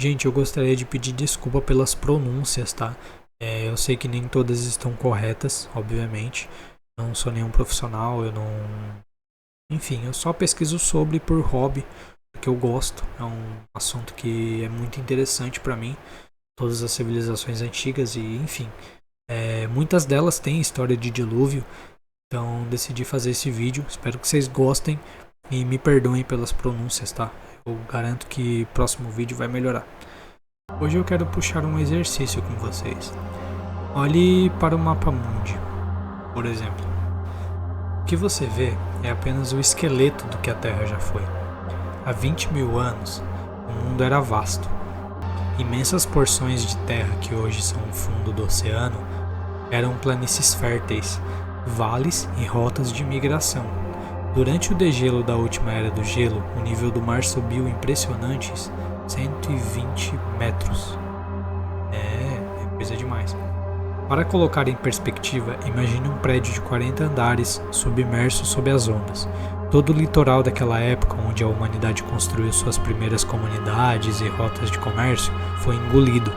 Gente, eu gostaria de pedir desculpa pelas pronúncias, tá? Eu sei que nem todas estão corretas, obviamente. Não sou nenhum profissional, eu não. Enfim, eu só pesquiso sobre por hobby, porque eu gosto. É um assunto que é muito interessante para mim. Todas as civilizações antigas e, enfim. Muitas delas têm história de dilúvio, então decidi fazer esse vídeo. Espero que vocês gostem e me perdoem pelas pronúncias, tá? Eu garanto que o próximo vídeo vai melhorar. Hoje eu quero puxar um exercício com vocês. Olhe para o mapa mundi, por exemplo. O que você vê é apenas o esqueleto do que a Terra já foi. Há 20 mil anos, o mundo era vasto. Imensas porções de terra que hoje são o fundo do oceano eram planícies férteis, vales e rotas de migração. Durante o degelo da última era do gelo, o nível do mar subiu impressionantes 120 metros. É coisa demais. Para colocar em perspectiva, imagine um prédio de 40 andares submerso sob as ondas. Todo o litoral daquela época, onde a humanidade construiu suas primeiras comunidades e rotas de comércio, foi engolido.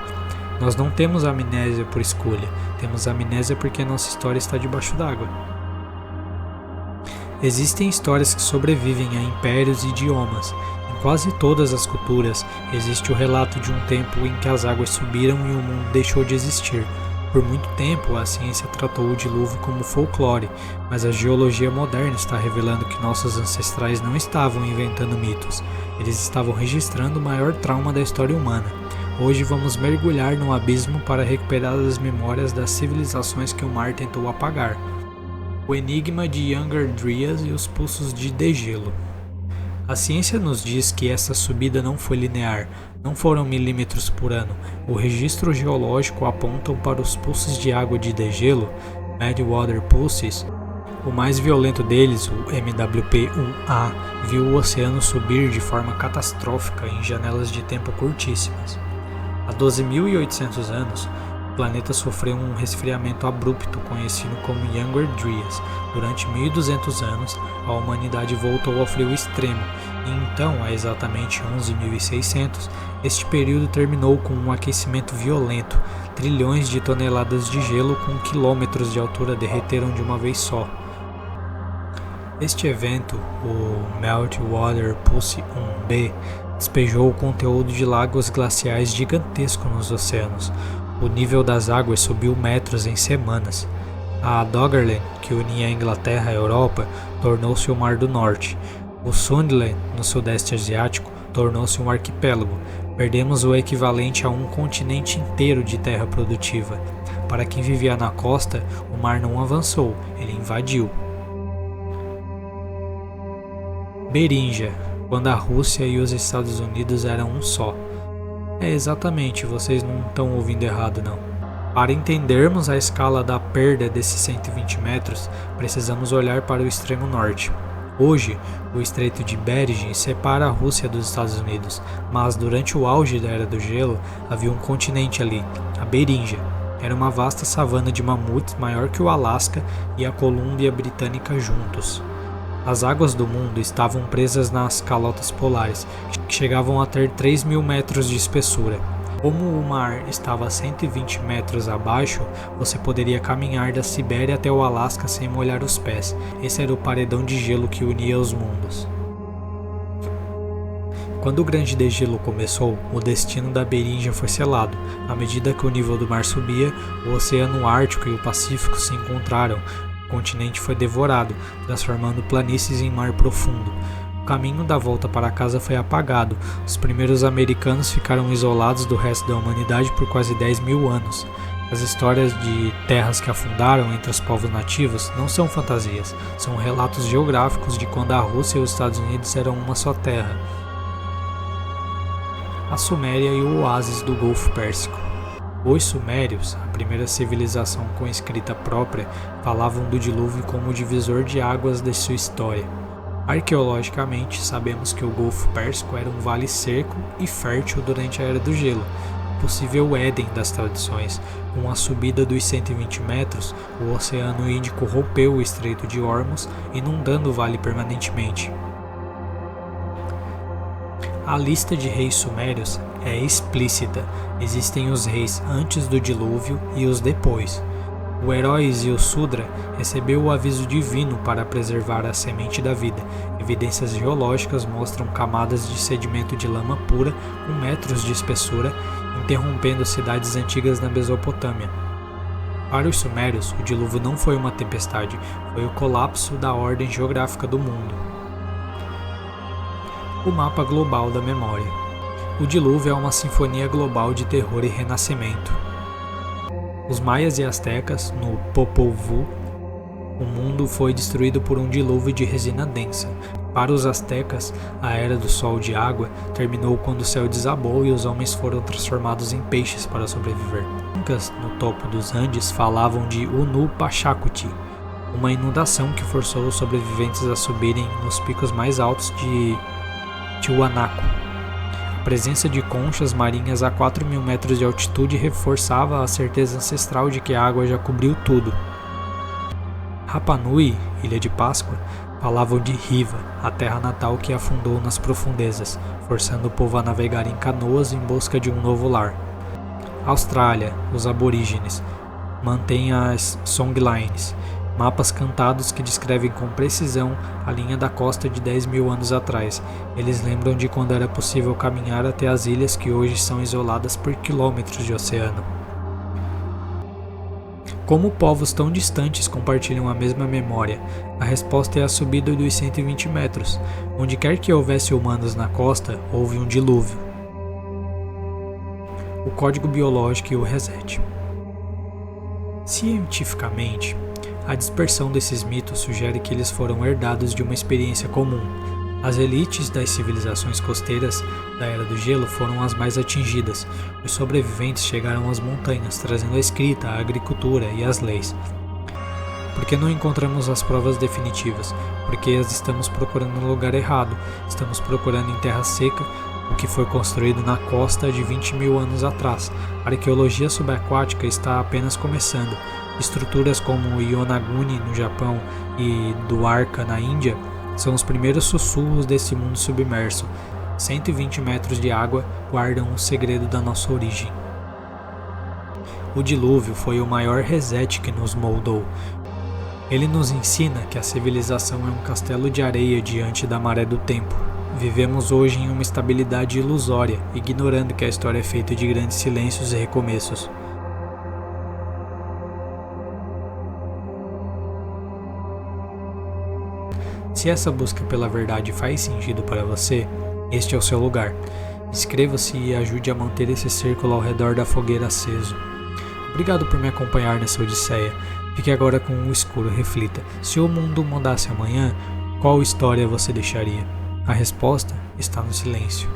Nós não temos amnésia por escolha, temos amnésia porque nossa história está debaixo d'água. Existem histórias que sobrevivem a impérios e idiomas. Em quase todas as culturas, existe o relato de um tempo em que as águas subiram e o mundo deixou de existir. Por muito tempo, a ciência tratou o dilúvio como folclore, mas a geologia moderna está revelando que nossos ancestrais não estavam inventando mitos, eles estavam registrando o maior trauma da história humana. Hoje vamos mergulhar no abismo para recuperar as memórias das civilizações que o mar tentou apagar. O enigma de Younger Dryas e os pulsos de degelo. A ciência nos diz que essa subida não foi linear, não foram milímetros por ano. O registro geológico aponta para os pulsos de água de degelo, Madwater Pulses. O mais violento deles, o MWP-1A, viu o oceano subir de forma catastrófica em janelas de tempo curtíssimas. Há 12.800 anos, o planeta sofreu um resfriamento abrupto conhecido como Younger Dryas. Durante 1.200 anos, a humanidade voltou ao frio extremo, e então, há exatamente 11.600, este período terminou com um aquecimento violento. Trilhões de toneladas de gelo com quilômetros de altura derreteram de uma vez só. Este evento, o Meltwater Pulse 1B, despejou o conteúdo de lagos glaciais gigantescos nos oceanos. O nível das águas subiu metros em semanas. A Doggerland, que unia a Inglaterra à Europa, tornou-se o Mar do Norte. O Sundaland, no Sudeste Asiático, tornou-se um arquipélago. Perdemos o equivalente a um continente inteiro de terra produtiva. Para quem vivia na costa, o mar não avançou, ele invadiu. Beringia, quando a Rússia e os Estados Unidos eram um só. Exatamente, vocês não estão ouvindo errado não. Para entendermos a escala da perda desses 120 metros, precisamos olhar para o extremo norte. Hoje, o Estreito de Bering separa a Rússia dos Estados Unidos, mas durante o auge da Era do Gelo, havia um continente ali, a Beringia. Era uma vasta savana de mamutes maior que o Alasca e a Colômbia Britânica juntos. As águas do mundo estavam presas nas calotas polares, que chegavam a ter 3.000 metros de espessura. Como o mar estava a 120 metros abaixo, você poderia caminhar da Sibéria até o Alasca sem molhar os pés. Esse era o paredão de gelo que unia os mundos. Quando o grande degelo começou, o destino da Beringia foi selado. À medida que o nível do mar subia, o Oceano Ártico e o Pacífico se encontraram. O continente foi devorado, transformando planícies em mar profundo. O caminho da volta para casa foi apagado. Os primeiros americanos ficaram isolados do resto da humanidade por quase 10.000 anos. As histórias de terras que afundaram entre os povos nativos não são fantasias, são relatos geográficos de quando a Rússia e os Estados Unidos eram uma só terra. A Suméria e o oásis do Golfo Pérsico. Os sumérios, a primeira civilização com escrita própria, falavam do dilúvio como o divisor de águas de sua história. Arqueologicamente, sabemos que o Golfo Pérsico era um vale seco e fértil durante a Era do Gelo, possível Éden das tradições. Com a subida dos 120 metros, o Oceano Índico rompeu o Estreito de Hormuz, inundando o vale permanentemente. A lista de reis sumérios é explícita. Existem os reis antes do dilúvio e os depois. O herói Ziusudra recebeu o aviso divino para preservar a semente da vida. Evidências geológicas mostram camadas de sedimento de lama pura com metros de espessura, interrompendo cidades antigas na Mesopotâmia. Para os sumérios, o dilúvio não foi uma tempestade, foi o colapso da ordem geográfica do mundo. O mapa global da memória. O dilúvio é uma sinfonia global de terror e renascimento. Os maias e astecas, no Popol Vuh, o mundo foi destruído por um dilúvio de resina densa. Para os astecas, a era do sol de água terminou quando o céu desabou e os homens foram transformados em peixes para sobreviver. Incas, no topo dos Andes, falavam de Unu Pachacuti, uma inundação que forçou os sobreviventes a subirem nos picos mais altos de Tiwanaku. A presença de conchas marinhas a 4.000 metros de altitude reforçava a certeza ancestral de que a água já cobriu tudo. Rapa Nui, Ilha de Páscoa, falavam de Riva, a terra natal que afundou nas profundezas, forçando o povo a navegar em canoas em busca de um novo lar. Austrália, os aborígenes, mantêm as songlines, mapas cantados que descrevem com precisão a linha da costa de 10.000 anos atrás. Eles lembram de quando era possível caminhar até as ilhas que hoje são isoladas por quilômetros de oceano. Como povos tão distantes compartilham a mesma memória? A resposta é a subida dos 120 metros. Onde quer que houvesse humanos na costa, houve um dilúvio. O código biológico e o reset. Cientificamente, a dispersão desses mitos sugere que eles foram herdados de uma experiência comum. As elites das civilizações costeiras da Era do Gelo foram as mais atingidas. Os sobreviventes chegaram às montanhas, trazendo a escrita, a agricultura e as leis. Porque não encontramos as provas definitivas? Porque as estamos procurando no lugar errado. Estamos procurando em terra seca o que foi construído na costa de 20.000 anos atrás. A arqueologia subaquática está apenas começando. Estruturas como Yonaguni no Japão e Dwarka na Índia são os primeiros sussurros desse mundo submerso. 120 metros de água guardam o segredo da nossa origem. O dilúvio foi o maior reset que nos moldou. Ele nos ensina que a civilização é um castelo de areia diante da maré do tempo. Vivemos hoje em uma estabilidade ilusória, ignorando que a história é feita de grandes silêncios e recomeços. Se essa busca pela verdade faz sentido para você, este é o seu lugar. Inscreva-se e ajude a manter esse círculo ao redor da fogueira aceso. Obrigado por me acompanhar nessa odisseia. Fique agora com o escuro e reflita. Se o mundo mudasse amanhã, qual história você deixaria? A resposta está no silêncio.